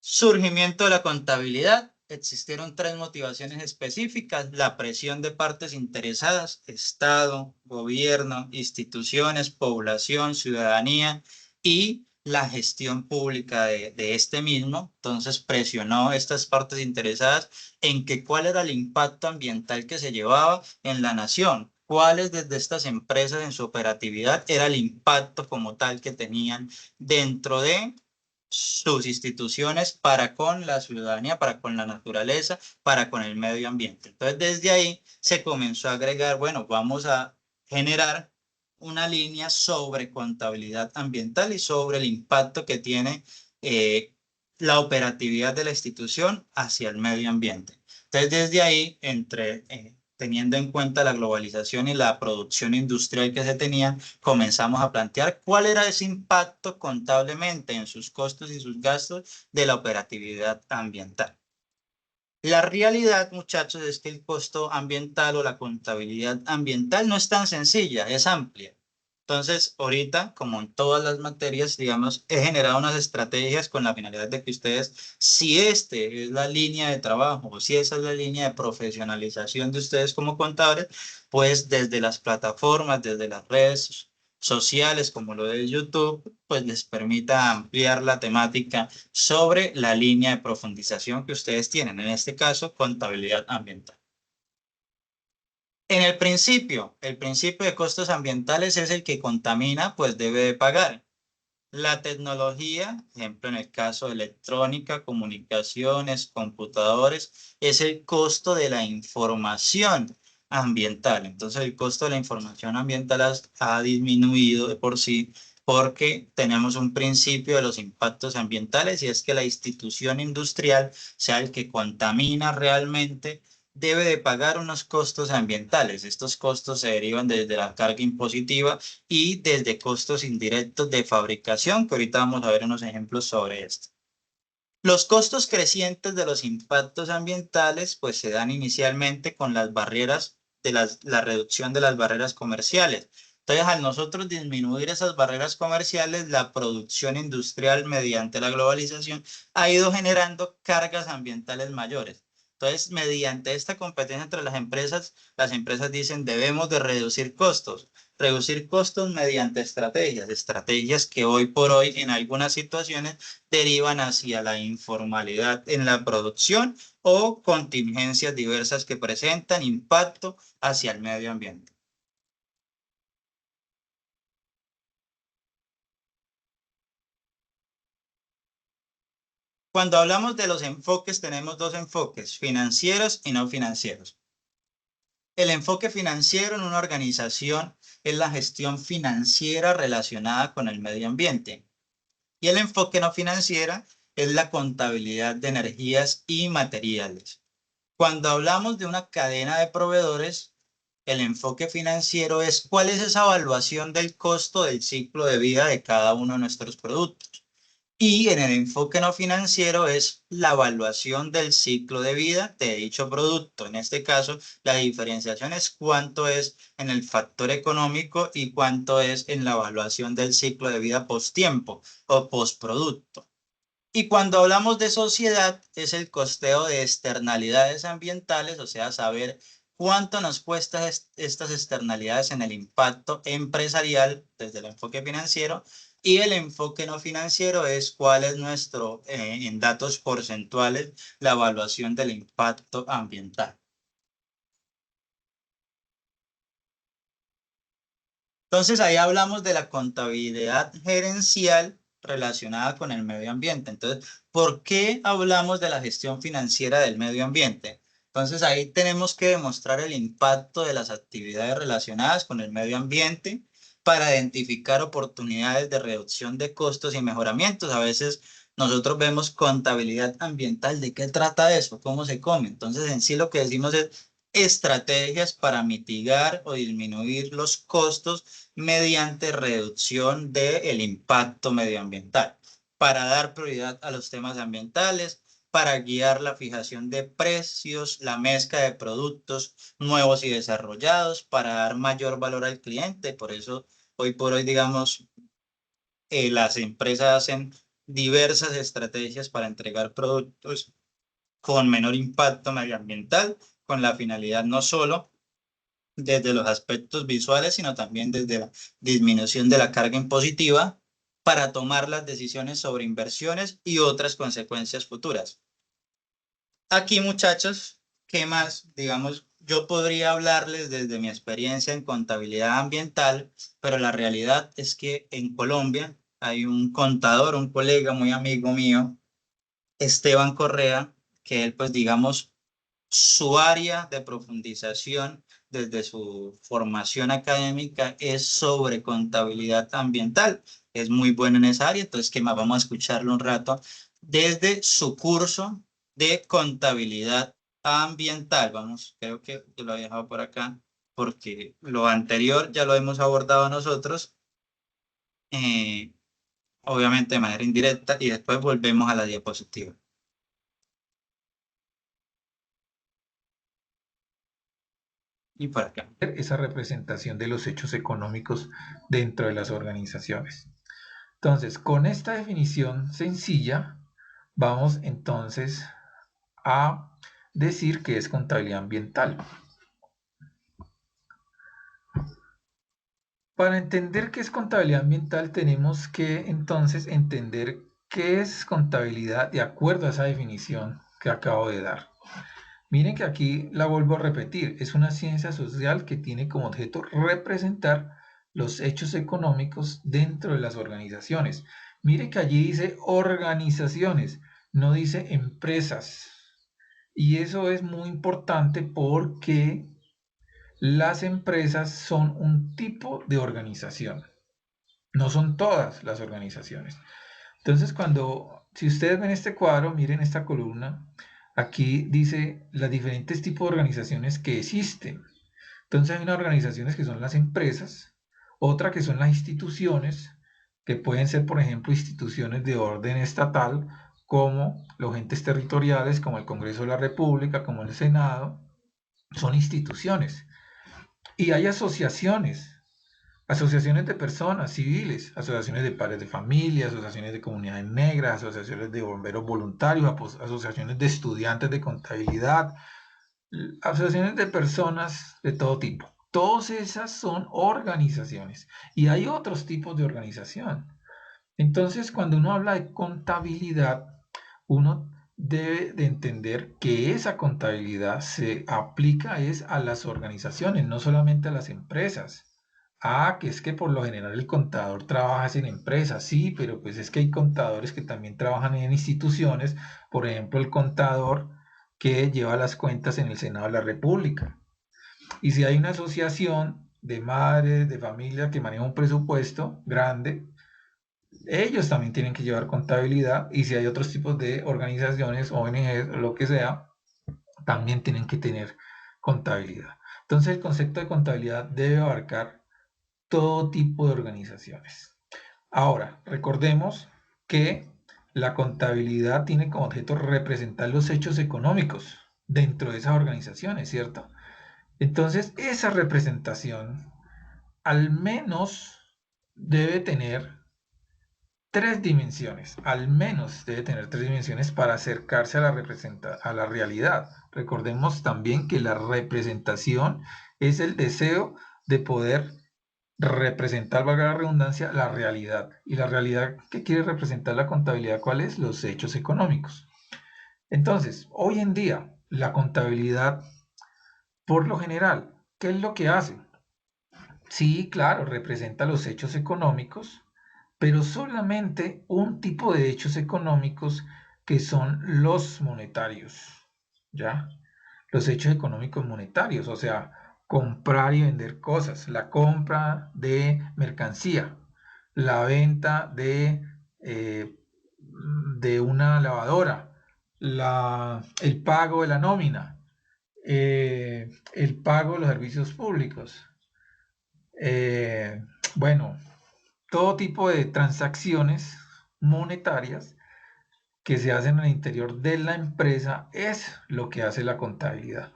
Surgimiento de la contabilidad. Existieron tres motivaciones específicas: la presión de partes interesadas, Estado, gobierno, instituciones, población, ciudadanía y la gestión pública de este mismo. Entonces presionó a estas partes interesadas en que cuál era el impacto ambiental que se llevaba en la nación, cuáles desde estas empresas en su operatividad era el impacto como tal que tenían dentro de sus instituciones para con la ciudadanía, para con la naturaleza, para con el medio ambiente. Entonces, desde ahí se comenzó a agregar, bueno, vamos a generar una línea sobre contabilidad ambiental y sobre el impacto que tiene la operatividad de la institución hacia el medio ambiente. Entonces, desde ahí, teniendo en cuenta la globalización y la producción industrial que se tenía, comenzamos a plantear cuál era ese impacto contablemente en sus costos y sus gastos de la operatividad ambiental. La realidad, muchachos, es que el costo ambiental o la contabilidad ambiental no es tan sencilla, es amplia. Entonces, ahorita, como en todas las materias, digamos, he generado unas estrategias con la finalidad de que ustedes, si este es la línea de trabajo o si esa es la línea de profesionalización de ustedes como contadores, pues desde las plataformas, desde las redes sociales como lo de YouTube, pues les permita ampliar la temática sobre la línea de profundización que ustedes tienen, en este caso, contabilidad ambiental. En el principio de costos ambientales es el que contamina, pues debe de pagar. La tecnología, ejemplo en el caso de electrónica, comunicaciones, computadores, es el costo de la información ambiental. Entonces el costo de la información ambiental ha disminuido de por sí porque tenemos un principio de los impactos ambientales y es que la institución industrial, sea el que contamina realmente, debe de pagar unos costos ambientales. Estos costos se derivan desde la carga impositiva y desde costos indirectos de fabricación, que ahorita vamos a ver unos ejemplos sobre esto. Los costos crecientes de los impactos ambientales pues se dan inicialmente con las barreras de la reducción de las barreras comerciales. Entonces, al nosotros disminuir esas barreras comerciales, la producción industrial mediante la globalización ha ido generando cargas ambientales mayores. Entonces, mediante esta competencia entre las empresas dicen debemos de reducir costos mediante estrategias que hoy por hoy en algunas situaciones derivan hacia la informalidad en la producción o contingencias diversas que presentan impacto hacia el medio ambiente. Cuando hablamos de los enfoques, tenemos dos enfoques: financieros y no financieros. El enfoque financiero en una organización es la gestión financiera relacionada con el medio ambiente. Y el enfoque no financiera es la contabilidad de energías y materiales. Cuando hablamos de una cadena de proveedores, el enfoque financiero es cuál es esa evaluación del costo del ciclo de vida de cada uno de nuestros productos. Y en el enfoque no financiero es la evaluación del ciclo de vida de dicho producto. En este caso, la diferenciación es cuánto es en el factor económico y cuánto es en la evaluación del ciclo de vida post-tiempo o post-producto. Y cuando hablamos de sociedad, es el costeo de externalidades ambientales, o sea, saber cuánto nos cuesta estas externalidades en el impacto empresarial desde el enfoque financiero. Y el enfoque no financiero es cuál es nuestro, en datos porcentuales, la evaluación del impacto ambiental. Entonces ahí hablamos de la contabilidad gerencial relacionada con el medio ambiente. Entonces, ¿por qué hablamos de la gestión financiera del medio ambiente? Entonces ahí tenemos que demostrar el impacto de las actividades relacionadas con el medio ambiente para identificar oportunidades de reducción de costos y mejoramientos. A veces nosotros vemos contabilidad ambiental. ¿De qué trata eso? ¿Cómo se come? Entonces en sí lo que decimos es estrategias para mitigar o disminuir los costos mediante reducción del impacto medioambiental, para dar prioridad a los temas ambientales, para guiar la fijación de precios, la mezcla de productos nuevos y desarrollados, para dar mayor valor al cliente. Por eso, hoy por hoy, digamos, las empresas hacen diversas estrategias para entregar productos con menor impacto medioambiental, con la finalidad no solo desde los aspectos visuales, sino también desde la disminución de la carga impositiva para tomar las decisiones sobre inversiones y otras consecuencias futuras. Aquí, muchachos, ¿qué más? Digamos, yo podría hablarles desde mi experiencia en contabilidad ambiental, pero la realidad es que en Colombia hay un contador, un colega muy amigo mío, Esteban Correa, que él, pues, digamos, su área de profundización desde su formación académica es sobre contabilidad ambiental. Es muy bueno en esa área, entonces, ¿qué más? Vamos a escucharlo un rato desde su curso de contabilidad ambiental. Vamos, creo que lo he dejado por acá porque lo anterior ya lo hemos abordado nosotros, eh, obviamente de manera indirecta, y después volvemos a la diapositiva. Y por acá. Esa representación de los hechos económicos dentro de las organizaciones. Entonces, con esta definición sencilla, vamos entonces a decir que es contabilidad ambiental. Para entender qué es contabilidad ambiental, tenemos que entonces entender qué es contabilidad de acuerdo a esa definición que acabo de dar. Miren que aquí la vuelvo a repetir, es una ciencia social que tiene como objeto representar los hechos económicos dentro de las organizaciones. Miren que allí dice organizaciones, no dice empresas. Y eso es muy importante porque las empresas son un tipo de organización, no son todas las organizaciones. Entonces, si ustedes ven este cuadro, miren esta columna, aquí dice los diferentes tipos de organizaciones que existen. Entonces, hay unas organizaciones que son las empresas, otra que son las instituciones, que pueden ser, por ejemplo, instituciones de orden estatal, como los entes territoriales, como el Congreso de la República, como el Senado, son instituciones. Y hay asociaciones de personas civiles, asociaciones de padres de familia, asociaciones de comunidades negras, asociaciones de bomberos voluntarios, asociaciones de estudiantes de contabilidad, asociaciones de personas de todo tipo. Todas esas son organizaciones y hay otros tipos de organización. Entonces, cuando uno habla de contabilidad, uno debe de entender que esa contabilidad se aplica es a las organizaciones, no solamente a las empresas. Ah, que es que por lo general el contador trabaja en empresas, sí, pero pues es que hay contadores que también trabajan en instituciones, por ejemplo, el contador que lleva las cuentas en el Senado de la República. Y si hay una asociación de madres, de familias que maneja un presupuesto grande, ellos también tienen que llevar contabilidad, y si hay otros tipos de organizaciones, ONGs, lo que sea, también tienen que tener contabilidad. Entonces el concepto de contabilidad debe abarcar todo tipo de organizaciones. Ahora, recordemos que la contabilidad tiene como objeto representar los hechos económicos dentro de esas organizaciones, ¿cierto? Entonces, esa representación al menos debe tener tres dimensiones, al menos debe tener tres dimensiones para acercarse a la realidad. Recordemos también que la representación es el deseo de poder representar, valga la redundancia, la realidad. Y la realidad que quiere representar la contabilidad, ¿cuál es? Los hechos económicos. Entonces, hoy en día, la contabilidad, por lo general, ¿qué es lo que hace? Sí, claro, representa los hechos económicos, pero solamente un tipo de hechos económicos, que son los monetarios, ¿ya? Los hechos económicos monetarios, o sea, comprar y vender cosas, la compra de mercancía, la venta eh, de una lavadora, el pago de la nómina, el pago de los servicios públicos. Eh, bueno, todo tipo de transacciones monetarias que se hacen al interior de la empresa es lo que hace la contabilidad.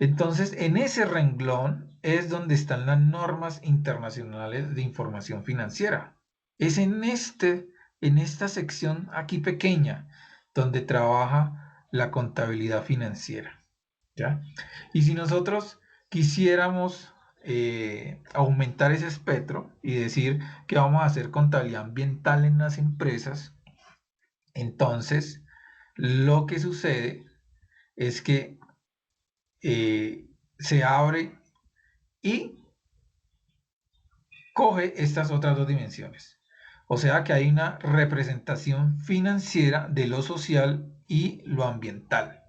Entonces, en ese renglón es donde están las normas internacionales de información financiera. Es en este en esta sección aquí pequeña, donde trabaja la contabilidad financiera, ¿ya? Y si nosotros quisiéramos aumentar ese espectro y decir que vamos a hacer contabilidad ambiental en las empresas, entonces lo que sucede es que se abre y coge estas otras dos dimensiones. O sea que hay una representación financiera de lo social y lo ambiental.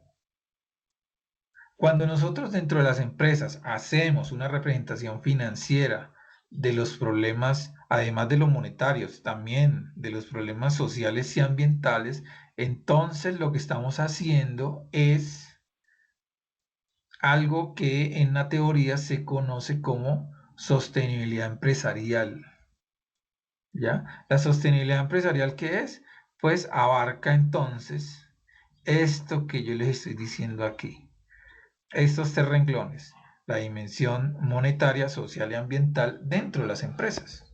Cuando nosotros dentro de las empresas hacemos una representación financiera de los problemas, además de los monetarios, también de los problemas sociales y ambientales, entonces lo que estamos haciendo es algo que en la teoría se conoce como sostenibilidad empresarial. ¿Ya? La sostenibilidad empresarial, ¿qué es? Pues abarca entonces esto que yo les estoy diciendo aquí. Estos tres renglones, la dimensión monetaria, social y ambiental dentro de las empresas.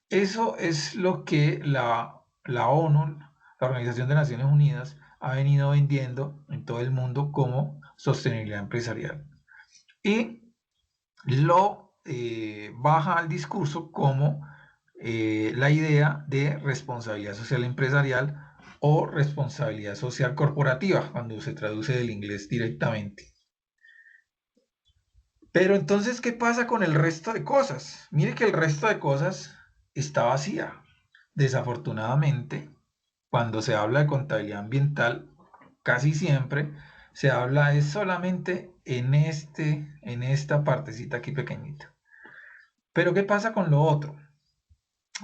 Eso es lo que la ONU, la Organización de Naciones Unidas, ha venido vendiendo en todo el mundo como sostenibilidad empresarial. Y lo baja al discurso como la idea de responsabilidad social empresarial o responsabilidad social corporativa, cuando se traduce del inglés directamente. Pero entonces, ¿qué pasa con el resto de cosas? Mire que el resto de cosas está vacía. Desafortunadamente, cuando se habla de contabilidad ambiental, casi siempre se habla es solamente en esta partecita aquí pequeñita. Pero ¿qué pasa con lo otro?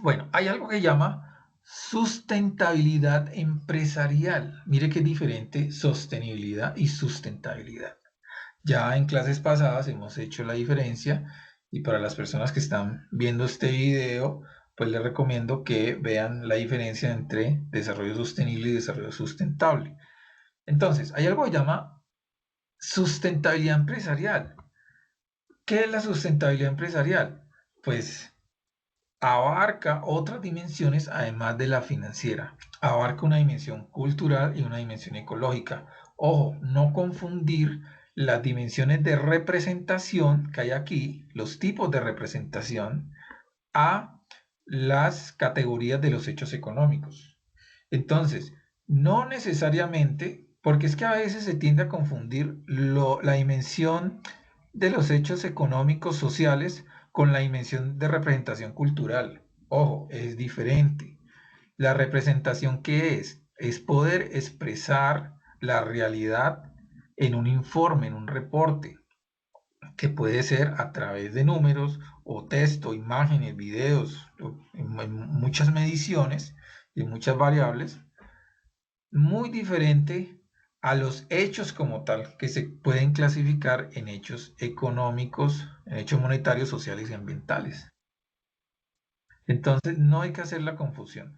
Bueno, hay algo que llama sustentabilidad empresarial. Mire qué diferente sostenibilidad y sustentabilidad. Ya en clases pasadas hemos hecho la diferencia y para las personas que están viendo este video, pues les recomiendo que vean la diferencia entre desarrollo sostenible y desarrollo sustentable. Entonces, hay algo que llama sustentabilidad empresarial. ¿Qué es la sustentabilidad empresarial? Pues abarca otras dimensiones además de la financiera. Abarca una dimensión cultural y una dimensión ecológica. Ojo, no confundir las dimensiones de representación que hay aquí, los tipos de representación, a las categorías de los hechos económicos. Entonces, no necesariamente, porque es que a veces se tiende a confundir la dimensión de los hechos económicos sociales con la dimensión de representación cultural. Ojo, es diferente. La representación, ¿qué es? Es poder expresar la realidad en un informe, en un reporte, que puede ser a través de números o texto, imágenes, videos, en muchas mediciones y muchas variables, muy diferente a los hechos como tal, que se pueden clasificar en hechos económicos, en hechos monetarios, sociales y ambientales. Entonces, no hay que hacer la confusión.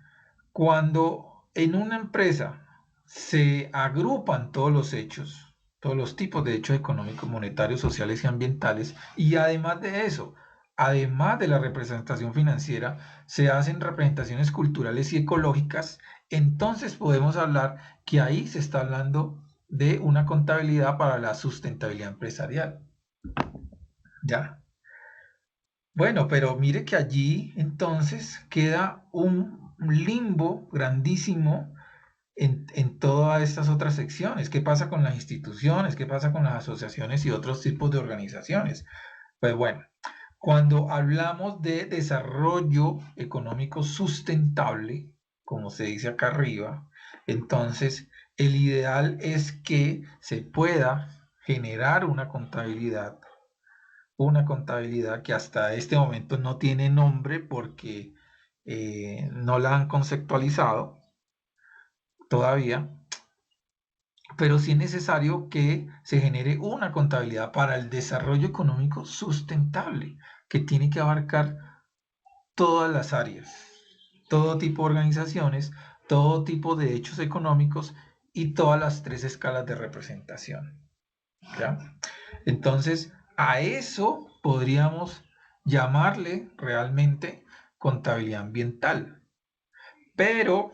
Cuando en una empresa se agrupan todos los hechos, todos los tipos de hechos económicos, monetarios, sociales y ambientales, y además de eso, además de la representación financiera, se hacen representaciones culturales y ecológicas, entonces podemos hablar que ahí se está hablando de una contabilidad para la sustentabilidad empresarial. ¿Ya? Bueno, pero mire que allí entonces queda un limbo grandísimo en todas estas otras secciones. ¿Qué pasa con las instituciones? ¿Qué pasa con las asociaciones y otros tipos de organizaciones? Pues bueno, cuando hablamos de desarrollo económico sustentable, como se dice acá arriba, entonces el ideal es que se pueda generar una contabilidad que hasta este momento no tiene nombre porque no la han conceptualizado todavía, pero sí es necesario que se genere una contabilidad para el desarrollo económico sustentable, que tiene que abarcar todas las áreas, todo tipo de organizaciones, todo tipo de hechos económicos y todas las tres escalas de representación. ¿Ya? Entonces, a eso podríamos llamarle realmente contabilidad ambiental. pero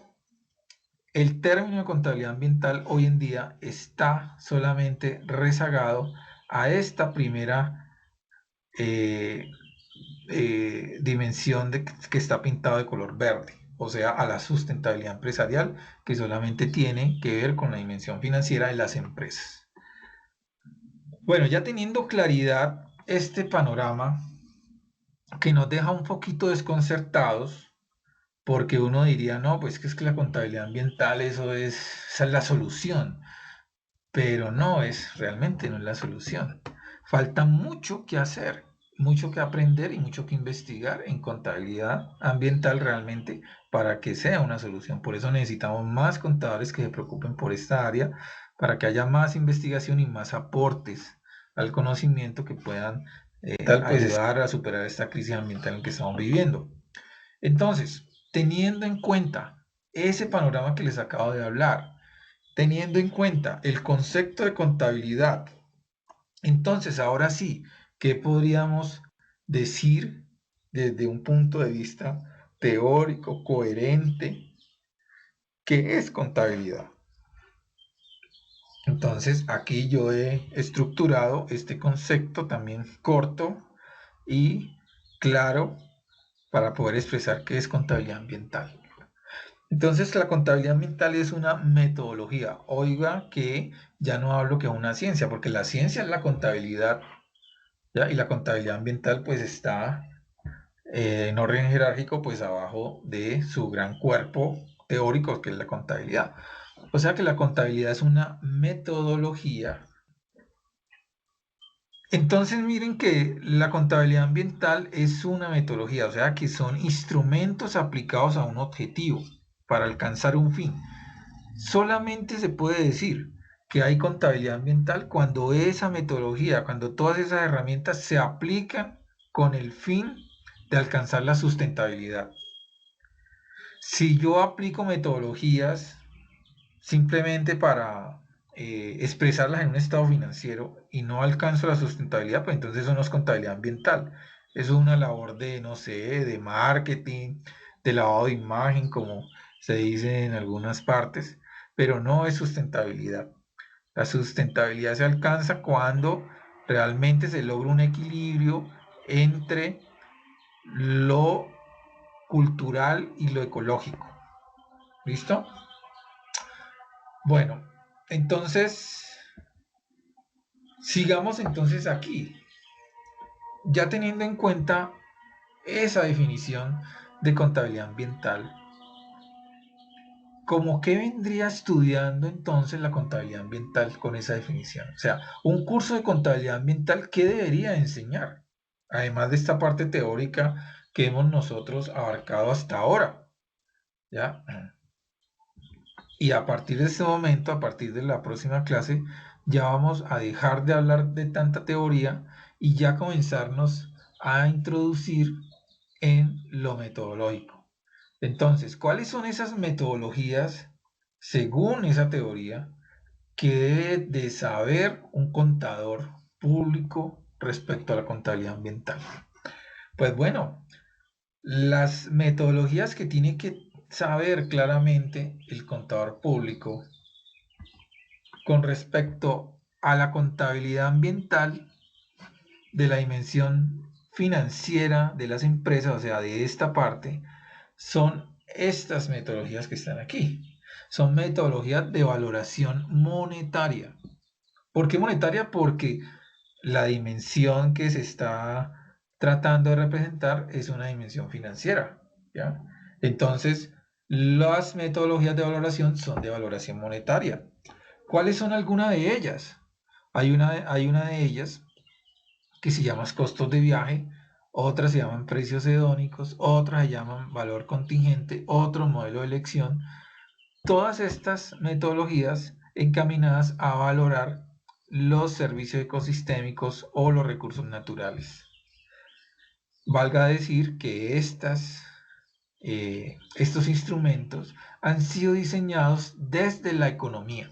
el término de contabilidad ambiental hoy en día está solamente rezagado a esta primera dimensión que está pintado de color verde, o sea, a la sustentabilidad empresarial, que solamente tiene que ver con la dimensión financiera de las empresas. Bueno, ya teniendo claridad este panorama que nos deja un poquito desconcertados, porque uno diría, no, pues que es que la contabilidad ambiental, esa es la solución, pero no es, realmente no es la solución. Falta mucho que hacer, mucho que aprender y mucho que investigar en contabilidad ambiental realmente para que sea una solución. Por eso necesitamos más contadores que se preocupen por esta área, para que haya más investigación y más aportes al conocimiento que puedan ayudar a superar esta crisis ambiental en que estamos viviendo. Entonces, teniendo en cuenta ese panorama que les acabo de hablar, teniendo en cuenta el concepto de contabilidad, entonces ahora sí, ¿qué podríamos decir desde un punto de vista teórico, coherente? ¿Qué es contabilidad? Entonces, aquí yo he estructurado este concepto también corto y claro para poder expresar qué es contabilidad ambiental. Entonces, la contabilidad ambiental es una metodología. Oiga que ya no hablo que es una ciencia, porque la ciencia es la contabilidad, ¿ya? Y la contabilidad ambiental pues está en orden jerárquico pues abajo de su gran cuerpo teórico que es la contabilidad. O sea que la contabilidad es una metodología. Entonces miren que la contabilidad ambiental es una metodología, o sea que son instrumentos aplicados a un objetivo para alcanzar un fin. Solamente se puede decir que hay contabilidad ambiental cuando esa metodología, cuando todas esas herramientas se aplican con el fin de alcanzar la sustentabilidad. Si yo aplico metodologías simplemente para expresarlas en un estado financiero y no alcanzo la sustentabilidad, pues entonces eso no es contabilidad ambiental. Eso es una labor de, no sé, de marketing, de lavado de imagen, como se dice en algunas partes, pero no es sustentabilidad. La sustentabilidad se alcanza cuando realmente se logra un equilibrio entre lo cultural y lo ecológico. ¿Listo? Bueno, entonces, sigamos entonces aquí. Ya teniendo en cuenta esa definición de contabilidad ambiental, ¿cómo qué vendría estudiando entonces la contabilidad ambiental con esa definición? O sea, un curso de contabilidad ambiental, ¿qué debería enseñar? Además de esta parte teórica que hemos nosotros abarcado hasta ahora, ¿ya? Y a partir de este momento, a partir de la próxima clase, ya vamos a dejar de hablar de tanta teoría y ya comenzarnos a introducir en lo metodológico. Entonces, ¿cuáles son esas metodologías, según esa teoría, que debe de saber un contador público respecto a la contabilidad ambiental? Pues bueno, las metodologías que tiene que saber claramente el contador público con respecto a la contabilidad ambiental de la dimensión financiera de las empresas, o sea, de esta parte, son estas metodologías que están aquí. Son metodologías de valoración monetaria. ¿Por qué monetaria? Porque la dimensión que se está tratando de representar es una dimensión financiera, ¿ya? Entonces, las metodologías de valoración son de valoración monetaria. ¿Cuáles son algunas de ellas? Hay una de ellas que se llama costos de viaje, otras se llaman precios hedónicos, otras se llaman valor contingente, otro modelo de elección. Todas estas metodologías encaminadas a valorar los servicios ecosistémicos o los recursos naturales. Valga decir que estos instrumentos han sido diseñados desde la economía,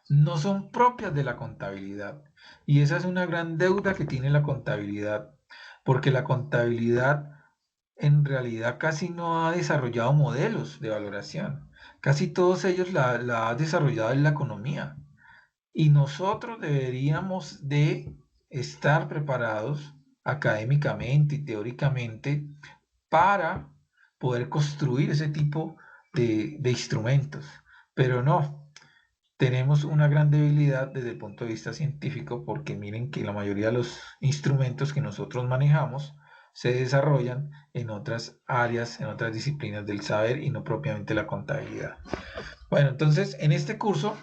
no son propias de la contabilidad. Y esa es una gran deuda que tiene la contabilidad, porque la contabilidad en realidad casi no ha desarrollado modelos de valoración. Casi todos ellos la ha desarrollado en la economía. Y nosotros deberíamos de estar preparados académicamente y teóricamente para poder construir ese tipo de instrumentos. Pero no, tenemos una gran debilidad desde el punto de vista científico porque miren que la mayoría de los instrumentos que nosotros manejamos se desarrollan en otras áreas, en otras disciplinas del saber y no propiamente la contabilidad. Bueno, entonces en este curso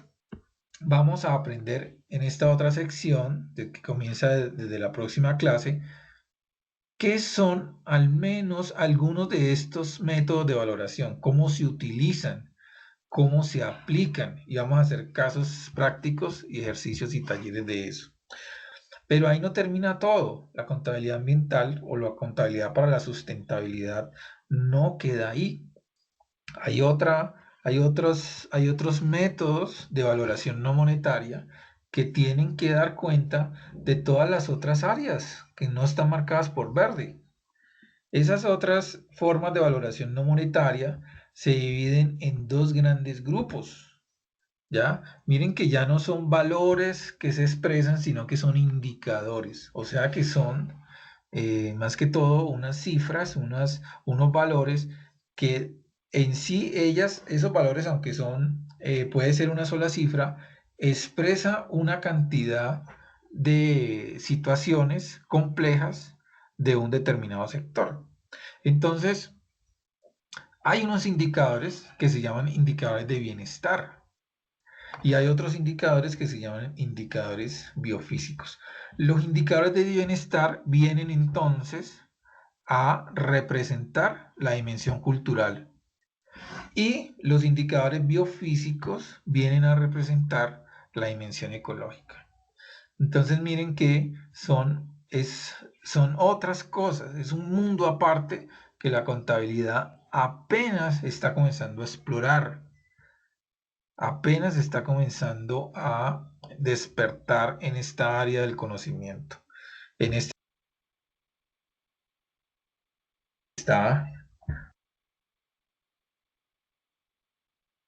vamos a aprender en esta otra sección que comienza desde la próxima clase, qué son al menos algunos de estos métodos de valoración, cómo se utilizan, cómo se aplican y vamos a hacer casos prácticos y ejercicios y talleres de eso. Pero ahí no termina todo. La contabilidad ambiental o la contabilidad para la sustentabilidad no queda ahí. Hay otros métodos de valoración no monetaria que tienen que dar cuenta de todas las otras áreas que no están marcadas por verde. Esas otras formas de valoración no monetaria se dividen en dos grandes grupos, ¿ya? Miren que ya no son valores que se expresan, sino que son indicadores, o sea que son más que todo unas cifras, unos valores que en sí esos valores, aunque puede ser una sola cifra, expresa una cantidad de situaciones complejas de un determinado sector. Entonces, hay unos indicadores que se llaman indicadores de bienestar y hay otros indicadores que se llaman indicadores biofísicos. Los indicadores de bienestar vienen entonces a representar la dimensión cultural y los indicadores biofísicos vienen a representar la dimensión ecológica. Entonces miren que son otras cosas, es un mundo aparte que la contabilidad apenas está comenzando a explorar, apenas está comenzando a despertar en esta área del conocimiento. En esta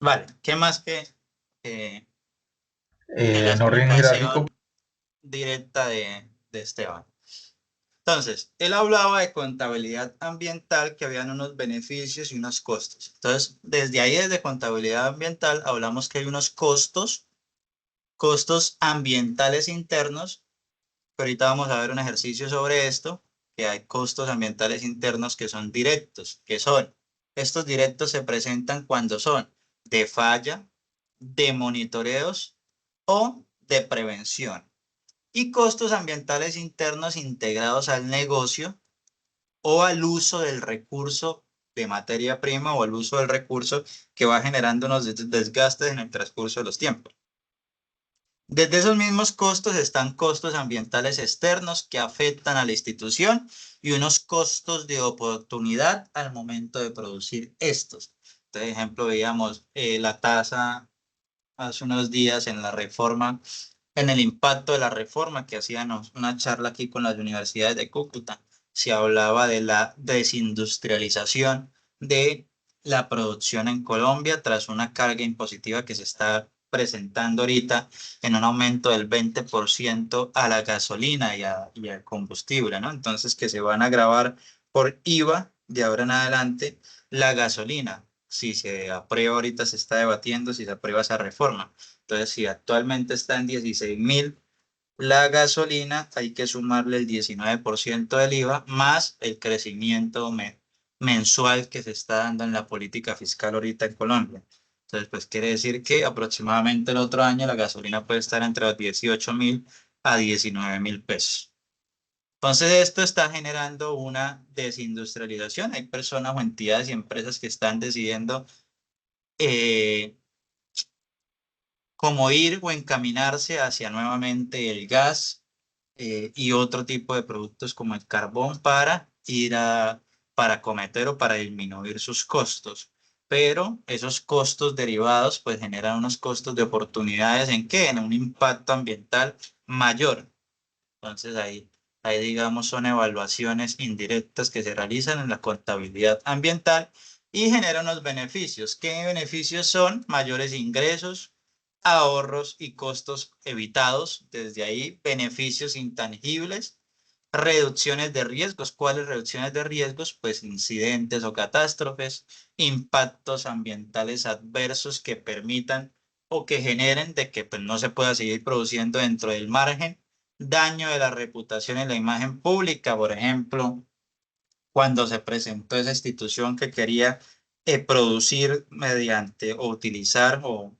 Vale, ¿qué más que la en orden jerárquico. explicación directa de Esteban? Entonces, él hablaba de contabilidad ambiental, que habían unos beneficios y unos costos. Entonces, desde ahí, desde contabilidad ambiental, hablamos que hay unos costos ambientales internos, que ahorita vamos a ver un ejercicio sobre esto, que hay costos ambientales internos que son directos, que son, estos directos se presentan cuando son de falla, de monitoreos o de prevención. Y costos ambientales internos integrados al negocio o al uso del recurso de materia prima o al uso del recurso que va generando unos desgastes en el transcurso de los tiempos. Desde esos mismos costos están costos ambientales externos que afectan a la institución y unos costos de oportunidad al momento de producir estos. Por ejemplo, veíamos la tasa hace unos días en la reforma, en el impacto de la reforma que hacíamos una charla aquí con las universidades de Cúcuta. Se hablaba de la desindustrialización de la producción en Colombia tras una carga impositiva que se está presentando ahorita en un aumento del 20% a la gasolina y al combustible, ¿no? Entonces que se van a gravar por IVA de ahora en adelante la gasolina. Si se aprueba, ahorita se está debatiendo si se aprueba esa reforma. Entonces, si actualmente está en 16.000 la gasolina, hay que sumarle el 19% del IVA más el crecimiento mensual que se está dando en la política fiscal ahorita en Colombia. Entonces, pues quiere decir que aproximadamente el otro año la gasolina puede estar entre los 18.000 a 19.000 pesos. Entonces, esto está generando una desindustrialización. Hay personas o entidades y empresas que están decidiendo cómo ir o encaminarse hacia nuevamente el gas y otro tipo de productos como el carbón para cometer o para disminuir sus costos. Pero esos costos derivados pues generan unos costos de oportunidades ¿en qué? En un impacto ambiental mayor. Entonces ahí Ahí, digamos, son evaluaciones indirectas que se realizan en la contabilidad ambiental y generan unos beneficios. ¿Qué beneficios son? Mayores ingresos, ahorros y costos evitados. Desde ahí, beneficios intangibles, reducciones de riesgos. ¿Cuáles reducciones de riesgos? Pues incidentes o catástrofes, impactos ambientales adversos que permitan o que generen de que pues, no se pueda seguir produciendo dentro del margen, daño de la reputación y la imagen pública. Por ejemplo, cuando se presentó esa institución que quería producir mediante o utilizar o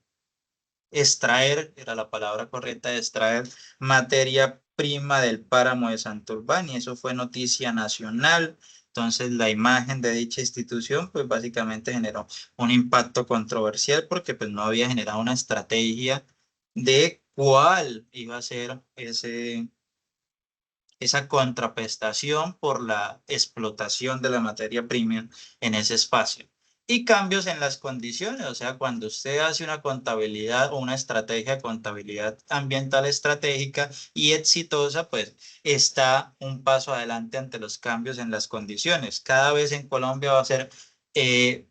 extraer, era la palabra correcta, extraer materia prima del páramo de Santurbán, y eso fue noticia nacional. Entonces la imagen de dicha institución pues básicamente generó un impacto controversial porque pues no había generado una estrategia de cuál iba a ser esa contraprestación por la explotación de la materia prima en ese espacio. Y cambios en las condiciones, o sea, cuando usted hace una contabilidad o una estrategia de contabilidad ambiental estratégica y exitosa, pues está un paso adelante ante los cambios en las condiciones. Cada vez en Colombia eh,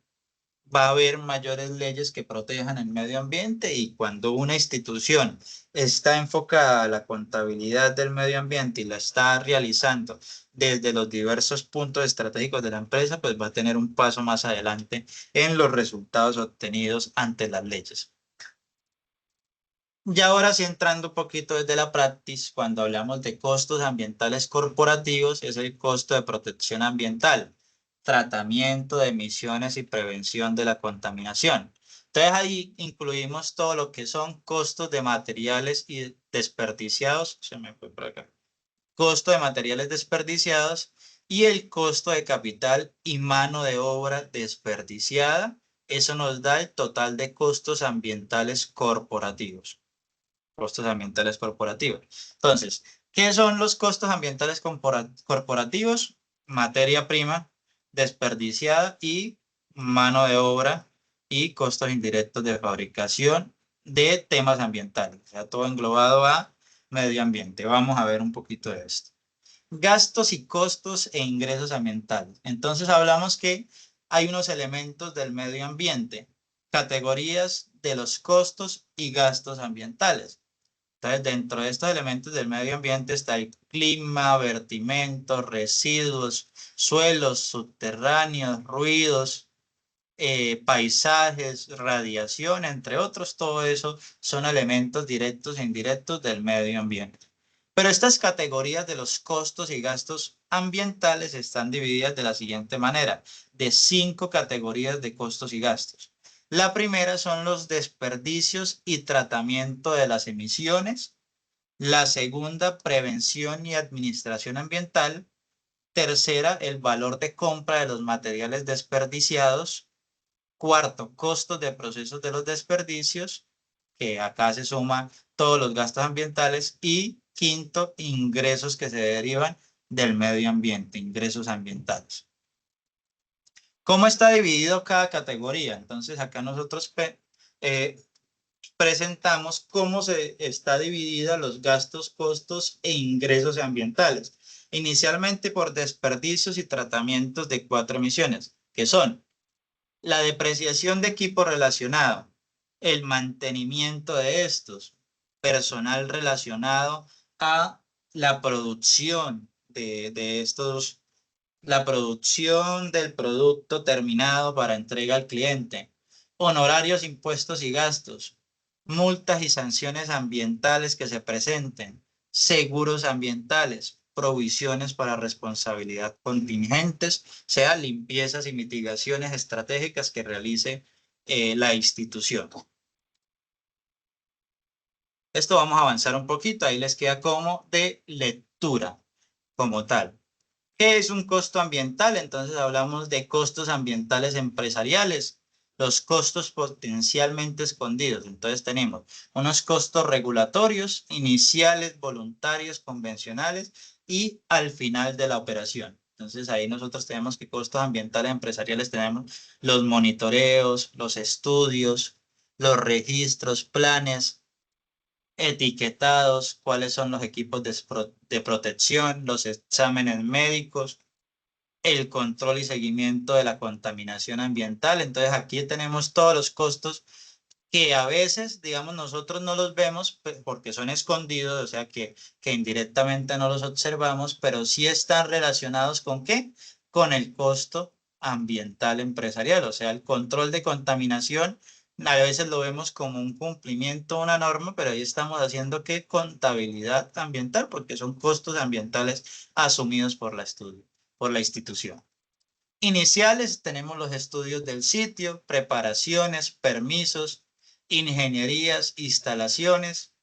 va a haber mayores leyes que protejan el medio ambiente, y cuando una institución está enfocada a la contabilidad del medio ambiente y la está realizando desde los diversos puntos estratégicos de la empresa, pues va a tener un paso más adelante en los resultados obtenidos ante las leyes. Y ahora sí, entrando un poquito desde la praxis, cuando hablamos de costos ambientales corporativos, es el costo de protección ambiental, tratamiento de emisiones y prevención de la contaminación. Entonces ahí incluimos todo lo que son costos de materiales y desperdiciados, se me fue por acá, costo de materiales desperdiciados y el costo de capital y mano de obra desperdiciada. Eso nos da el total de costos ambientales corporativos. Costos ambientales corporativos. Entonces, ¿qué son los costos ambientales corporativos? Materia prima desperdiciada y mano de obra y costos indirectos de fabricación de temas ambientales. O sea, todo englobado a medio ambiente. Vamos a ver un poquito de esto. Gastos y costos e ingresos ambientales. Entonces hablamos que hay unos elementos del medio ambiente, categorías de los costos y gastos ambientales. Entonces, dentro de estos elementos del medio ambiente está el clima, vertimentos, residuos, suelos subterráneos, ruidos, paisajes, radiación, entre otros. Todo eso son elementos directos e indirectos del medio ambiente. Pero estas categorías de los costos y gastos ambientales están divididas de la siguiente manera, de 5 categorías de costos y gastos. La primera son los desperdicios y tratamiento de las emisiones. La segunda, prevención y administración ambiental. Tercera, el valor de compra de los materiales desperdiciados. Cuarto, costos de procesos de los desperdicios, que acá se suman todos los gastos ambientales. Y quinto, ingresos que se derivan del medio ambiente, ingresos ambientales. ¿Cómo está dividido cada categoría? Entonces, acá nosotros presentamos cómo se está dividida los gastos, costos e ingresos ambientales. Inicialmente por desperdicios y tratamientos de 4 emisiones, que son la depreciación de equipo relacionado, el mantenimiento de estos, personal relacionado a la producción de estos, la producción del producto terminado para entrega al cliente, honorarios, impuestos y gastos, multas y sanciones ambientales que se presenten, seguros ambientales, provisiones para responsabilidad contingentes, sea limpiezas y mitigaciones estratégicas que realice la institución. Esto vamos a avanzar un poquito, ahí les queda como de lectura como tal. ¿Qué es un costo ambiental? Entonces hablamos de costos ambientales empresariales, los costos potencialmente escondidos. Entonces tenemos unos costos regulatorios, iniciales, voluntarios, convencionales y al final de la operación. Entonces ahí nosotros tenemos que costos ambientales empresariales tenemos los monitoreos, los estudios, los registros, planes, etiquetados, cuáles son los equipos de protección, los exámenes médicos, el control y seguimiento de la contaminación ambiental. Entonces aquí tenemos todos los costos que a veces, digamos, nosotros no los vemos porque son escondidos, o sea que indirectamente no los observamos, pero sí están relacionados ¿con qué? Con el costo ambiental empresarial, o sea, el control de contaminación. A veces lo vemos como un cumplimiento de una norma, pero ahí estamos haciendo ¿qué? Contabilidad ambiental, porque son costos ambientales asumidos por la institución. Iniciales tenemos los estudios del sitio, preparaciones, permisos, ingenierías, instalaciones.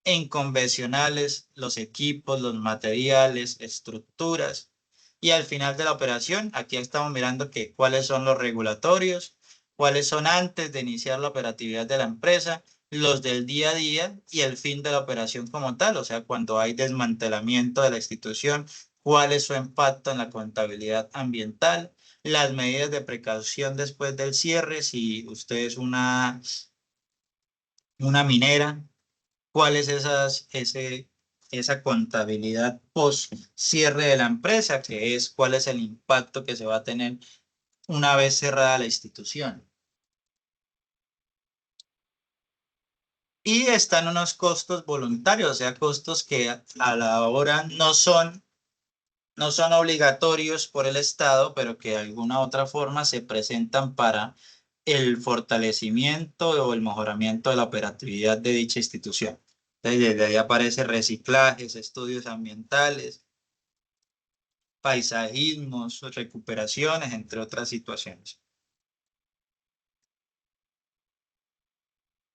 En convencionales, los equipos, los materiales, estructuras. Y al final de la operación, aquí estamos mirando que cuáles son los regulatorios, cuáles son antes de iniciar la operatividad de la empresa, los del día a día y el fin de la operación como tal, o sea, cuando hay desmantelamiento de la institución, cuál es su impacto en la contabilidad ambiental, las medidas de precaución después del cierre, si usted es una minera, cuál es esa contabilidad post cierre de la empresa, que es cuál es el impacto que se va a tener una vez cerrada la institución. Y están unos costos voluntarios, o sea, costos que a la hora no son obligatorios por el Estado, pero que de alguna otra forma se presentan para el fortalecimiento o el mejoramiento de la operatividad de dicha institución. Entonces, desde ahí aparece reciclajes, estudios ambientales, paisajismos, recuperaciones, entre otras situaciones.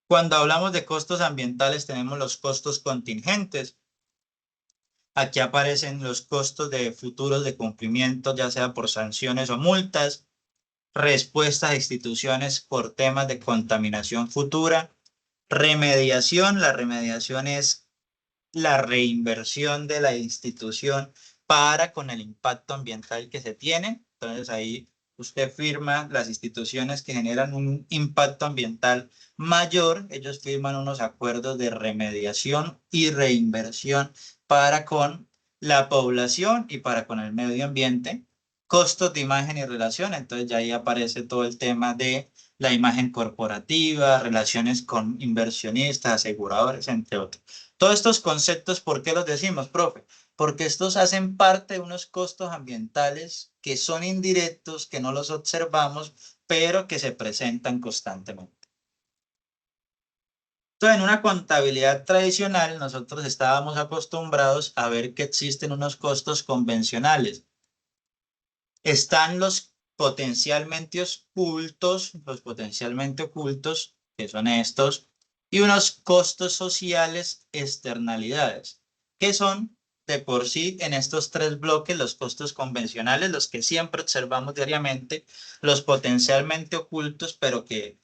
Cuando hablamos de costos ambientales, tenemos los costos contingentes. Aquí aparecen los costos de futuros de cumplimiento, ya sea por sanciones o multas, respuestas a instituciones por temas de contaminación futura, remediación. La remediación es la reinversión de la institución para con el impacto ambiental que se tiene. Entonces ahí usted firma las instituciones que generan un impacto ambiental mayor, ellos firman unos acuerdos de remediación y reinversión para con la población y para con el medio ambiente. Costos de imagen y relación, entonces ya ahí aparece todo el tema de la imagen corporativa, relaciones con inversionistas, aseguradores, entre otros. Todos estos conceptos, ¿por qué los decimos, profe? Porque estos hacen parte de unos costos ambientales que son indirectos, que no los observamos, pero que se presentan constantemente. Entonces, en una contabilidad tradicional, nosotros estábamos acostumbrados a ver que existen unos costos convencionales. Están los potencialmente ocultos, que son estos, y unos costos sociales, externalidades, que son de por sí en estos tres bloques los costos convencionales, los que siempre observamos diariamente, los potencialmente ocultos, pero que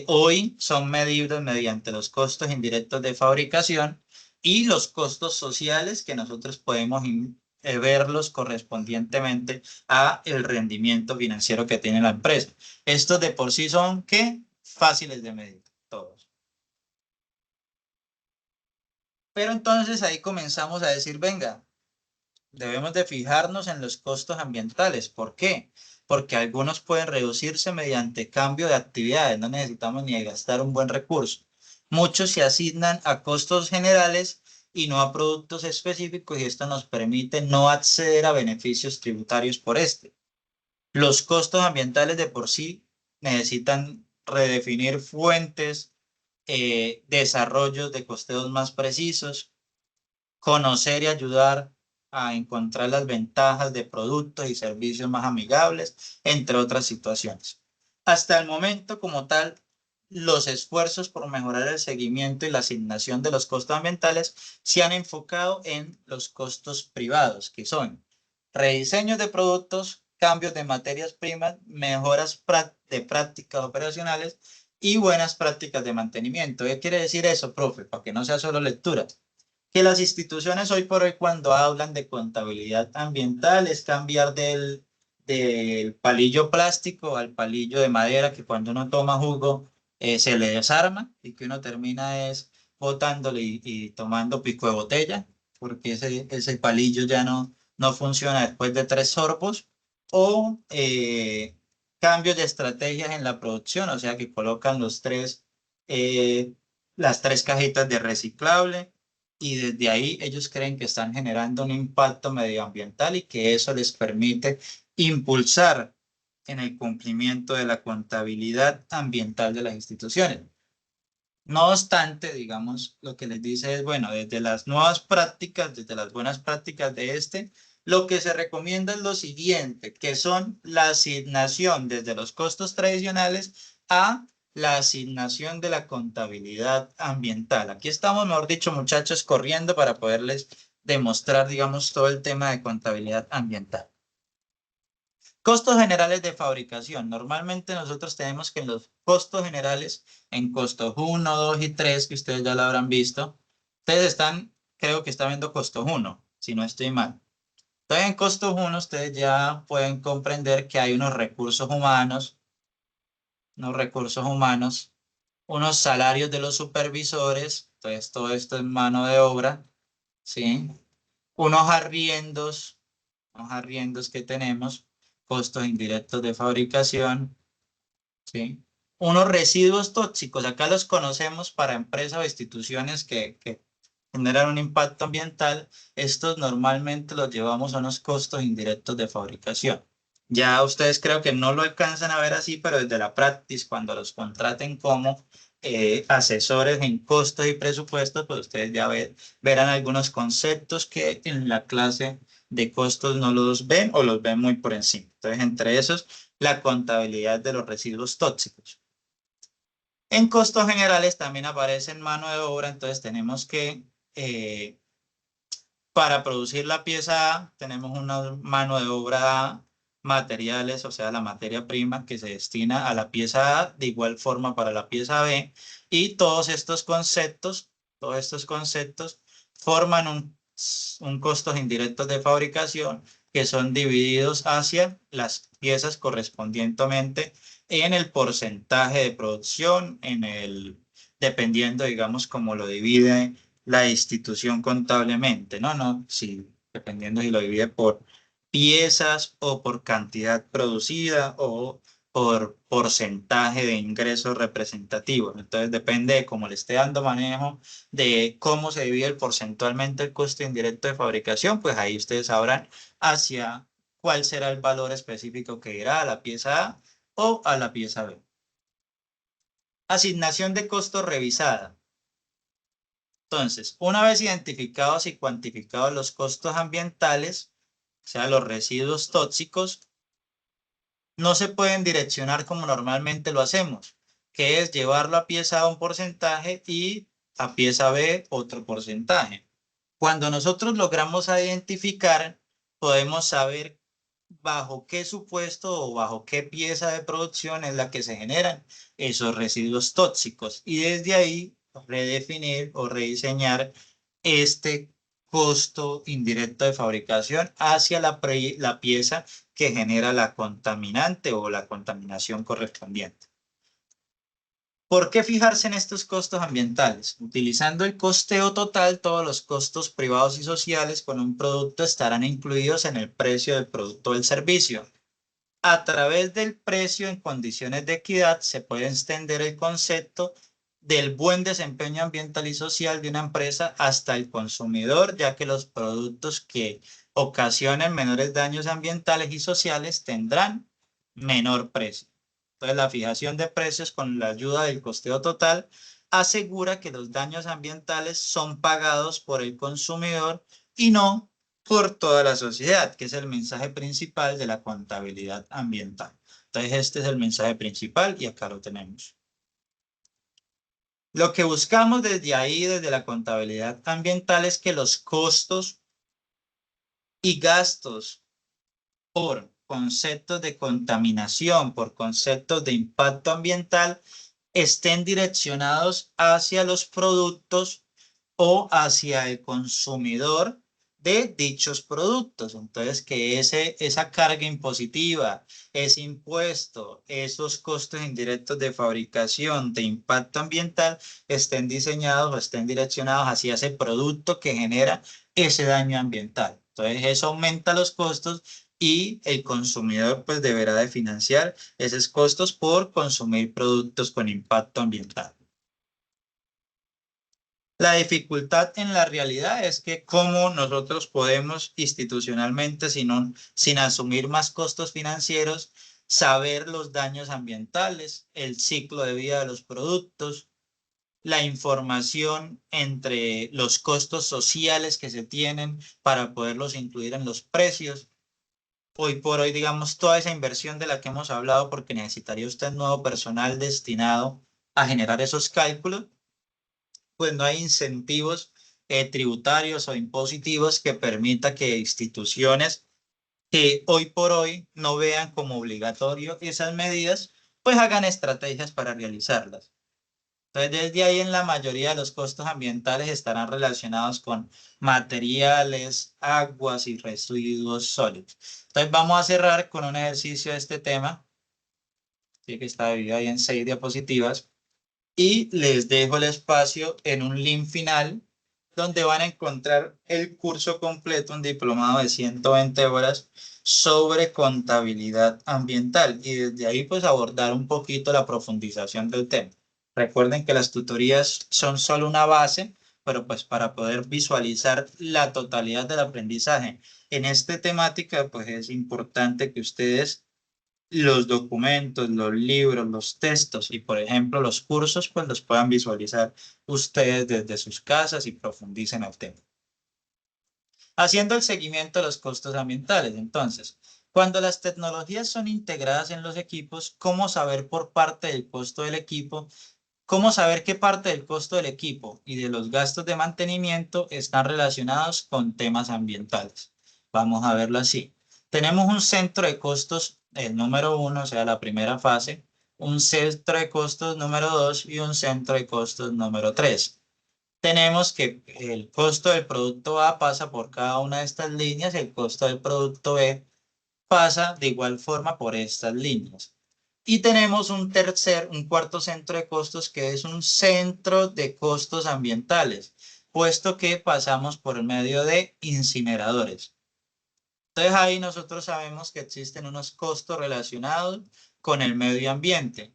hoy son medibles mediante los costos indirectos de fabricación y los costos sociales que nosotros podemos verlos correspondientemente a el rendimiento financiero que tiene la empresa. Estos de por sí son, ¿qué? Fáciles de medir, todos. Pero entonces ahí comenzamos a decir, venga, debemos de fijarnos en los costos ambientales. ¿Por qué? Porque algunos pueden reducirse mediante cambio de actividades, no necesitamos ni gastar un buen recurso. Muchos se asignan a costos generales y no a productos específicos y esto nos permite no acceder a beneficios tributarios por este. Los costos ambientales de por sí necesitan redefinir fuentes, desarrollos de costeos más precisos, conocer y ayudar a encontrar las ventajas de productos y servicios más amigables, entre otras situaciones. Hasta el momento, como tal, los esfuerzos por mejorar el seguimiento y la asignación de los costos ambientales se han enfocado en los costos privados, que son rediseños de productos, cambios de materias primas, mejoras de prácticas operacionales y buenas prácticas de mantenimiento. ¿Qué quiere decir eso, profe? Para que no sea solo lectura. Que las instituciones hoy por hoy cuando hablan de contabilidad ambiental es cambiar del palillo plástico al palillo de madera que cuando uno toma jugo se le desarma y que uno termina es botándole y tomando pico de botella, porque ese palillo ya no funciona después de 3 sorbos, o cambios de estrategias en la producción, o sea que colocan las tres cajitas de reciclable y desde ahí ellos creen que están generando un impacto medioambiental y que eso les permite impulsar en el cumplimiento de la contabilidad ambiental de las instituciones. No obstante, digamos, lo que les dice es, bueno, desde las nuevas prácticas, desde las buenas prácticas de lo que se recomienda es lo siguiente, que son la asignación desde los costos tradicionales a la asignación de la contabilidad ambiental. Aquí estamos, mejor dicho, muchachos, corriendo para poderles demostrar, digamos, todo el tema de contabilidad ambiental. Costos generales de fabricación. Normalmente nosotros tenemos que en los costos generales, en costos 1, 2 y 3, que ustedes ya lo habrán visto, ustedes están, creo que están viendo costos 1, si no estoy mal. Entonces en costos 1 ustedes ya pueden comprender que hay unos recursos humanos, unos salarios de los supervisores, entonces todo esto es mano de obra, ¿sí? Unos arriendos que tenemos, costos indirectos de fabricación, ¿sí? Unos residuos tóxicos, acá los conocemos para empresas o instituciones que generan un impacto ambiental, estos normalmente los llevamos a unos costos indirectos de fabricación. Ya ustedes creo que no lo alcanzan a ver así, pero desde la practice, cuando los contraten como asesores en costos y presupuestos, pues ustedes ya verán algunos conceptos que en la clase de costos no los ven o los ven muy por encima. Entonces, entre esos, la contabilidad de los residuos tóxicos. En costos generales también aparece en mano de obra, entonces tenemos que, para producir la pieza A, tenemos una mano de obra materiales, o sea, la materia prima que se destina a la pieza A, de igual forma para la pieza B, y todos estos conceptos forman un costos indirectos de fabricación que son divididos hacia las piezas correspondientemente en el porcentaje de producción, dependiendo, digamos, cómo lo divide la institución contablemente, ¿no? No, sí, dependiendo si lo divide por piezas o por cantidad producida o por porcentaje de ingresos representativos. Entonces depende de cómo le esté dando manejo de cómo se divide porcentualmente el costo indirecto de fabricación, pues ahí ustedes sabrán hacia cuál será el valor específico que irá a la pieza A o a la pieza B. Asignación de costo revisada. Entonces, una vez identificados y cuantificados los costos ambientales, o sea, los residuos tóxicos, no se pueden direccionar como normalmente lo hacemos, que es llevarlo a pieza A un porcentaje y a pieza B otro porcentaje. Cuando nosotros logramos identificar, podemos saber bajo qué supuesto o bajo qué pieza de producción es la que se generan esos residuos tóxicos y desde ahí redefinir o rediseñar este costo indirecto de fabricación hacia la pieza que genera la contaminante o la contaminación correspondiente. ¿Por qué fijarse en estos costos ambientales? Utilizando el costeo total, todos los costos privados y sociales con un producto estarán incluidos en el precio del producto o del servicio. A través del precio en condiciones de equidad se puede extender el concepto del buen desempeño ambiental y social de una empresa hasta el consumidor, ya que los productos que ocasionen menores daños ambientales y sociales tendrán menor precio. Entonces, la fijación de precios con la ayuda del costeo total asegura que los daños ambientales son pagados por el consumidor y no por toda la sociedad, que es el mensaje principal de la contabilidad ambiental. Entonces, este es el mensaje principal y acá lo tenemos. Lo que buscamos desde ahí, desde la contabilidad ambiental, es que los costos y gastos por conceptos de contaminación, por conceptos de impacto ambiental, estén direccionados hacia los productos o hacia el consumidor de dichos productos. Entonces, que esa carga impositiva, ese impuesto, esos costos indirectos de fabricación, de impacto ambiental, estén diseñados o estén direccionados hacia ese producto que genera ese daño ambiental. Entonces, eso aumenta los costos y el consumidor pues deberá de financiar esos costos por consumir productos con impacto ambiental. La dificultad en la realidad es que cómo nosotros podemos institucionalmente, sin asumir más costos financieros, saber los daños ambientales, el ciclo de vida de los productos, la información entre los costos sociales que se tienen para poderlos incluir en los precios. Hoy por hoy, digamos, toda esa inversión de la que hemos hablado, porque necesitaría usted nuevo personal destinado a generar esos cálculos, pues no hay incentivos tributarios o impositivos que permita que instituciones que hoy por hoy no vean como obligatorio esas medidas, pues hagan estrategias para realizarlas. Entonces, desde ahí en la mayoría de los costos ambientales estarán relacionados con materiales, aguas y residuos sólidos. Entonces, vamos a cerrar con un ejercicio de este tema, que está dividido ahí en 6 diapositivas. Y les dejo el espacio en un link final donde van a encontrar el curso completo, un diplomado de 120 horas sobre contabilidad ambiental y desde ahí pues abordar un poquito la profundización del tema. Recuerden que las tutorías son solo una base, pero pues para poder visualizar la totalidad del aprendizaje en esta temática pues es importante que ustedes los documentos, los libros, los textos y, por ejemplo, los cursos, pues los puedan visualizar ustedes desde sus casas y profundicen el tema. Haciendo el seguimiento de los costos ambientales. Entonces, cuando las tecnologías son integradas en los equipos, ¿cómo saber por parte del costo del equipo? ¿Cómo saber qué parte del costo del equipo y de los gastos de mantenimiento están relacionados con temas ambientales? Vamos a verlo así. Tenemos un centro de costos, el número 1, o sea, la primera fase, un centro de costos número 2 y un centro de costos número 3. Tenemos que el costo del producto A pasa por cada una de estas líneas, el costo del producto B pasa de igual forma por estas líneas. Y tenemos un cuarto centro de costos que es un centro de costos ambientales, puesto que pasamos por el medio de incineradores. Entonces ahí nosotros sabemos que existen unos costos relacionados con el medio ambiente,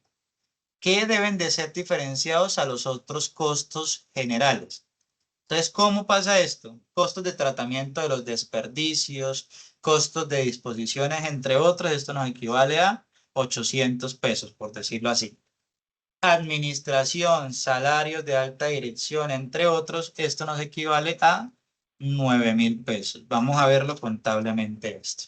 que deben de ser diferenciados a los otros costos generales. Entonces, ¿cómo pasa esto? Costos de tratamiento de los desperdicios, costos de disposiciones, entre otros, esto nos equivale a 800 pesos, por decirlo así. Administración, salarios de alta dirección, entre otros, esto nos equivale a 9.000 pesos. Vamos a verlo contablemente esto.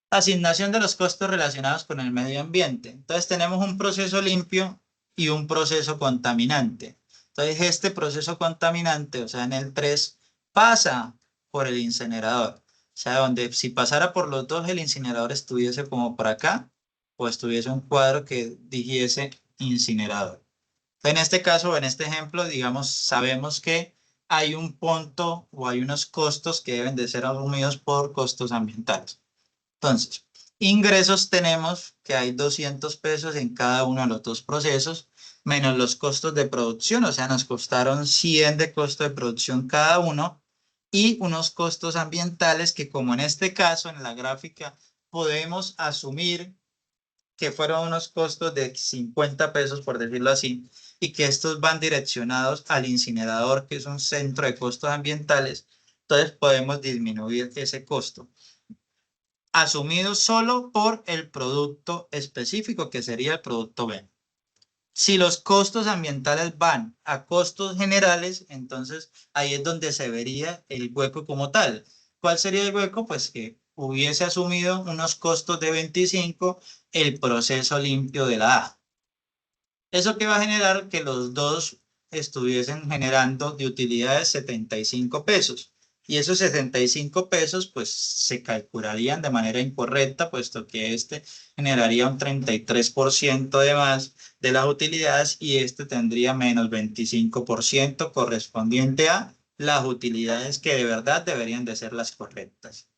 Asignación de los costos relacionados con el medio ambiente. Entonces tenemos un proceso limpio y un proceso contaminante. Entonces este proceso contaminante, o sea, en el 3, pasa por el incinerador. O sea, donde si pasara por los dos, el incinerador estuviese como por acá o estuviese un cuadro que dijese incinerador. En este caso, en este ejemplo, digamos, sabemos que hay un punto o hay unos costos que deben de ser asumidos por costos ambientales. Entonces, ingresos tenemos que hay 200 pesos en cada uno de los dos procesos, menos los costos de producción, o sea, nos costaron 100 de costo de producción cada uno, y unos costos ambientales que, como en este caso, en la gráfica, podemos asumir que fueron unos costos de 50 pesos, por decirlo así, y que estos van direccionados al incinerador, que es un centro de costos ambientales. Entonces podemos disminuir ese costo asumido solo por el producto específico, que sería el producto B. Si los costos ambientales van a costos generales, entonces ahí es donde se vería el hueco como tal. ¿Cuál sería el hueco? Pues que hubiese asumido unos costos de 25 el proceso limpio de la A. ¿Eso que va a generar? Que los dos estuviesen generando de utilidades 75 pesos. Y esos 75 pesos pues se calcularían de manera incorrecta, puesto que este generaría un 33% de más de las utilidades y este tendría menos 25% correspondiente a las utilidades que de verdad deberían de ser las correctas.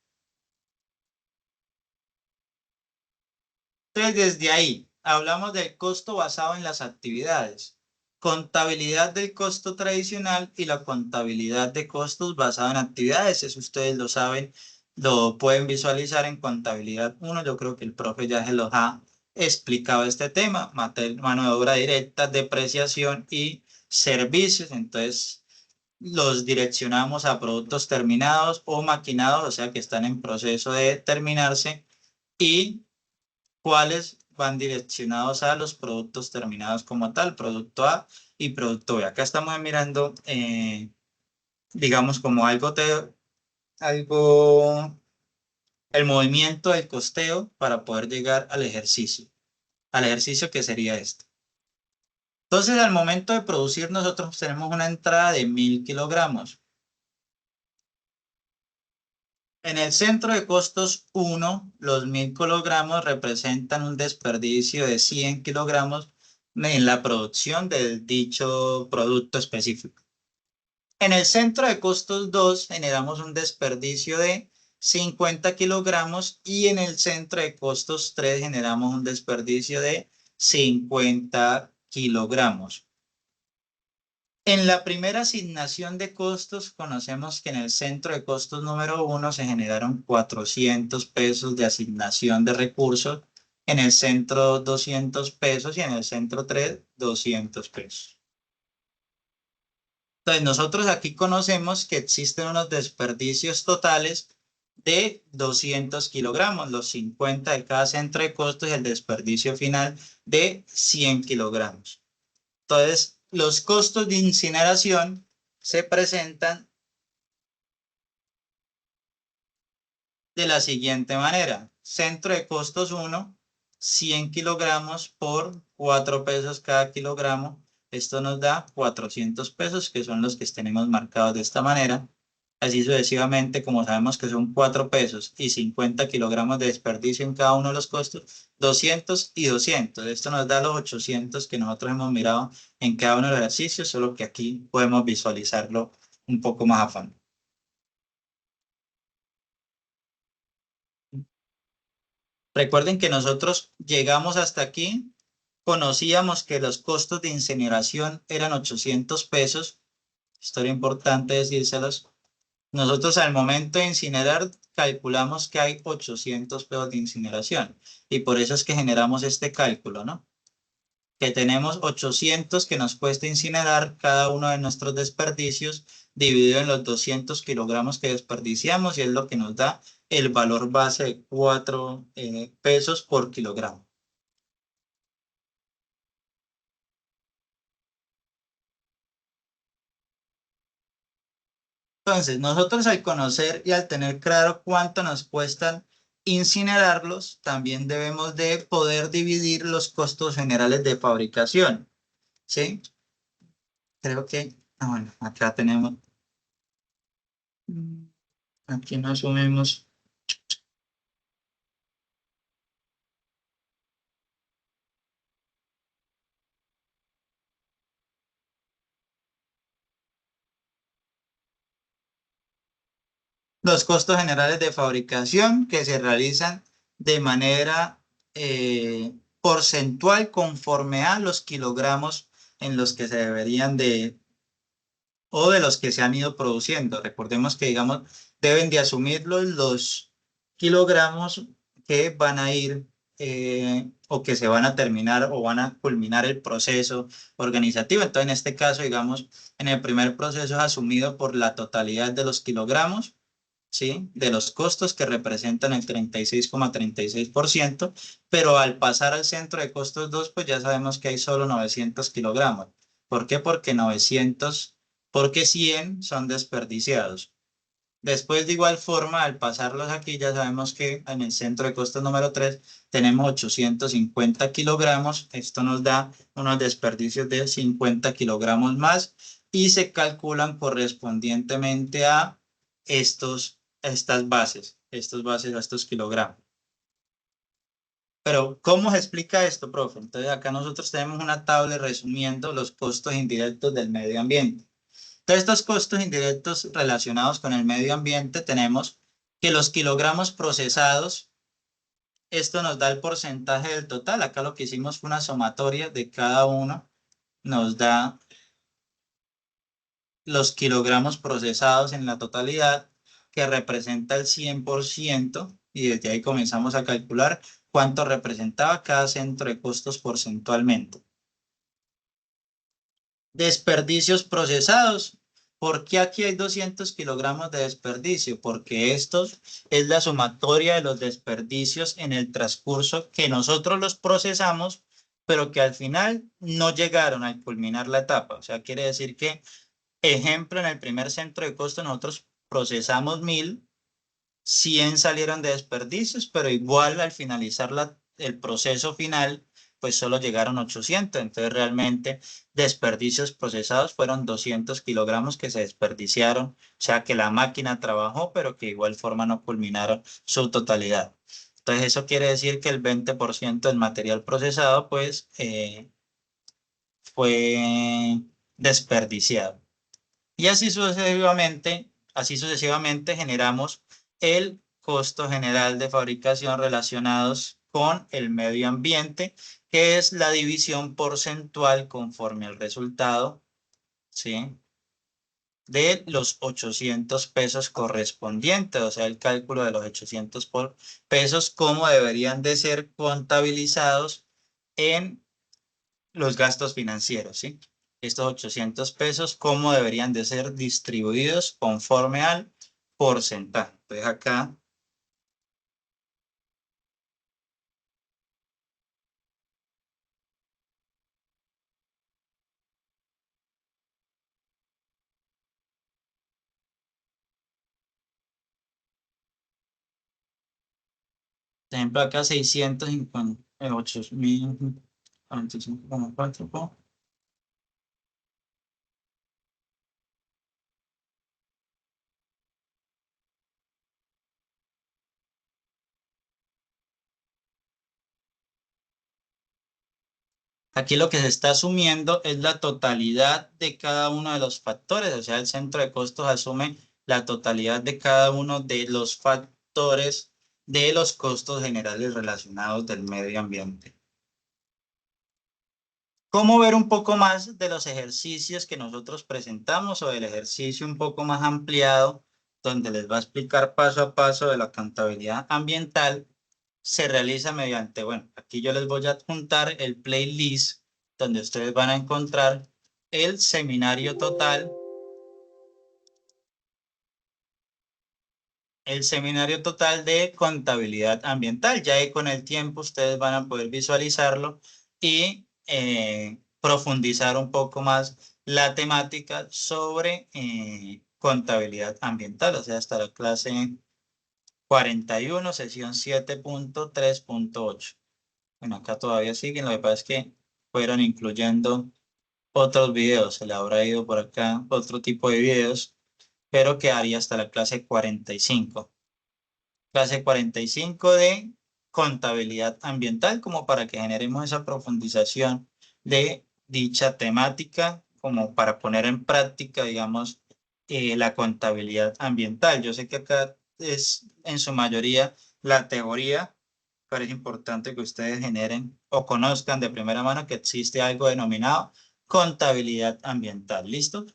Entonces, desde ahí, hablamos del costo basado en las actividades, contabilidad del costo tradicional y la contabilidad de costos basada en actividades. Eso ustedes lo saben, lo pueden visualizar en contabilidad 1. Yo creo que el profe ya se los ha explicado este tema, mano de obra directa, depreciación y servicios. Entonces, los direccionamos a productos terminados o maquinados, o sea que están en proceso de terminarse, y cuáles van direccionados a los productos terminados como tal, producto A y producto B. Acá estamos mirando, digamos, como algo, el movimiento del costeo para poder llegar al ejercicio que sería este. Entonces, al momento de producir, nosotros tenemos una entrada de 1000 kilogramos. En el centro de costos 1, los 1000 kilogramos representan un desperdicio de 100 kilogramos en la producción del dicho producto específico. En el centro de costos 2 generamos un desperdicio de 50 kilogramos y en el centro de costos 3 generamos un desperdicio de 50 kilogramos. En la primera asignación de costos, conocemos que en el centro de costos número 1 se generaron 400 pesos de asignación de recursos, en el centro 200 pesos y en el centro 3 200 pesos. Entonces, nosotros aquí conocemos que existen unos desperdicios totales de 200 kilogramos, los 50 de cada centro de costos y el desperdicio final de 100 kilogramos. Entonces, los costos de incineración se presentan de la siguiente manera. Centro de costos 1, 100 kilogramos por 4 pesos cada kilogramo. Esto nos da 400 pesos, que son los que tenemos marcados de esta manera. Así sucesivamente, como sabemos que son 4 pesos y 50 kilogramos de desperdicio en cada uno de los costos, 200 y 200. Esto nos da los 800 que nosotros hemos mirado en cada uno de los ejercicios, solo que aquí podemos visualizarlo un poco más a fondo. Recuerden que nosotros llegamos hasta aquí, conocíamos que los costos de incineración eran 800 pesos. Historia importante decírselos. Nosotros al momento de incinerar calculamos que hay 800 pesos de incineración y por eso es que generamos este cálculo, ¿no? Que tenemos 800 que nos cuesta incinerar cada uno de nuestros desperdicios dividido en los 200 kilogramos que desperdiciamos y es lo que nos da el valor base de 4 pesos por kilogramo. Entonces, nosotros al conocer y al tener claro cuánto nos cuestan incinerarlos, también debemos de poder dividir los costos generales de fabricación, ¿sí? Creo que, bueno, acá tenemos, aquí nos asumimos los costos generales de fabricación que se realizan de manera porcentual conforme a los kilogramos en los que se deberían o de los que se han ido produciendo. Recordemos que, digamos, deben de asumirlos los kilogramos que van a ir o que se van a terminar o van a culminar el proceso organizativo. Entonces, en este caso, digamos, en el primer proceso es asumido por la totalidad de los kilogramos, ¿sí? De los costos que representan el 36,36%, pero al pasar al centro de costos 2, pues ya sabemos que hay solo 900 kilogramos. ¿Por qué? Porque 100 son desperdiciados. Después, de igual forma, al pasarlos aquí, ya sabemos que en el centro de costos número 3 tenemos 850 kilogramos. Esto nos da unos desperdicios de 50 kilogramos más y se calculan correspondientemente a estas bases, a estos kilogramos. Pero, ¿cómo se explica esto, profe? Entonces, acá nosotros tenemos una tabla resumiendo los costos indirectos del medio ambiente. Entonces, estos costos indirectos relacionados con el medio ambiente tenemos que los kilogramos procesados, esto nos da el porcentaje del total. Acá lo que hicimos fue una sumatoria de cada uno, nos da los kilogramos procesados en la totalidad, que representa el 100%, y desde ahí comenzamos a calcular cuánto representaba cada centro de costos porcentualmente. Desperdicios procesados. ¿Por qué aquí hay 200 kilogramos de desperdicio? Porque estos es la sumatoria de los desperdicios en el transcurso que nosotros los procesamos, pero que al final no llegaron a culminar la etapa. O sea, quiere decir que, ejemplo, en el primer centro de costo nosotros procesamos 1000, 100 salieron de desperdicios, pero igual al finalizar el proceso final, pues solo llegaron 800. Entonces realmente desperdicios procesados fueron 200 kilogramos que se desperdiciaron. O sea que la máquina trabajó, pero que de igual forma no culminaron su totalidad. Entonces eso quiere decir que el 20% del material procesado pues fue desperdiciado. Y así sucesivamente generamos el costo general de fabricación relacionados con el medio ambiente, que es la división porcentual conforme al resultado, ¿sí?, de los 800 pesos correspondientes, o sea, el cálculo de los 800 pesos, cómo deberían de ser contabilizados en los gastos financieros, ¿sí? Estos 800 pesos, ¿cómo deberían de ser distribuidos conforme al porcentaje? Entonces acá, por ejemplo, acá 650, 8.045,4. Aquí lo que se está asumiendo es la totalidad de cada uno de los factores, o sea, el centro de costos asume la totalidad de cada uno de los factores de los costos generales relacionados del medio ambiente. ¿Cómo ver un poco más de los ejercicios que nosotros presentamos o del ejercicio un poco más ampliado, donde les va a explicar paso a paso de la contabilidad ambiental? Se realiza mediante, bueno, aquí yo les voy a adjuntar el playlist donde ustedes van a encontrar el seminario total de contabilidad ambiental. Ya ahí con el tiempo ustedes van a poder visualizarlo y profundizar un poco más la temática sobre contabilidad ambiental, o sea, hasta la clase 41, sesión 7.3.8. Bueno, acá todavía siguen, lo que pasa es que fueron incluyendo otros videos, se le habrá ido por acá otro tipo de videos, pero quedaría hasta la clase 45. Clase 45 de contabilidad ambiental, como para que generemos esa profundización de dicha temática, como para poner en práctica, digamos, la contabilidad ambiental. Yo sé que acá es en su mayoría la teoría, pero es importante que ustedes generen o conozcan de primera mano que existe algo denominado contabilidad ambiental. ¿Listo?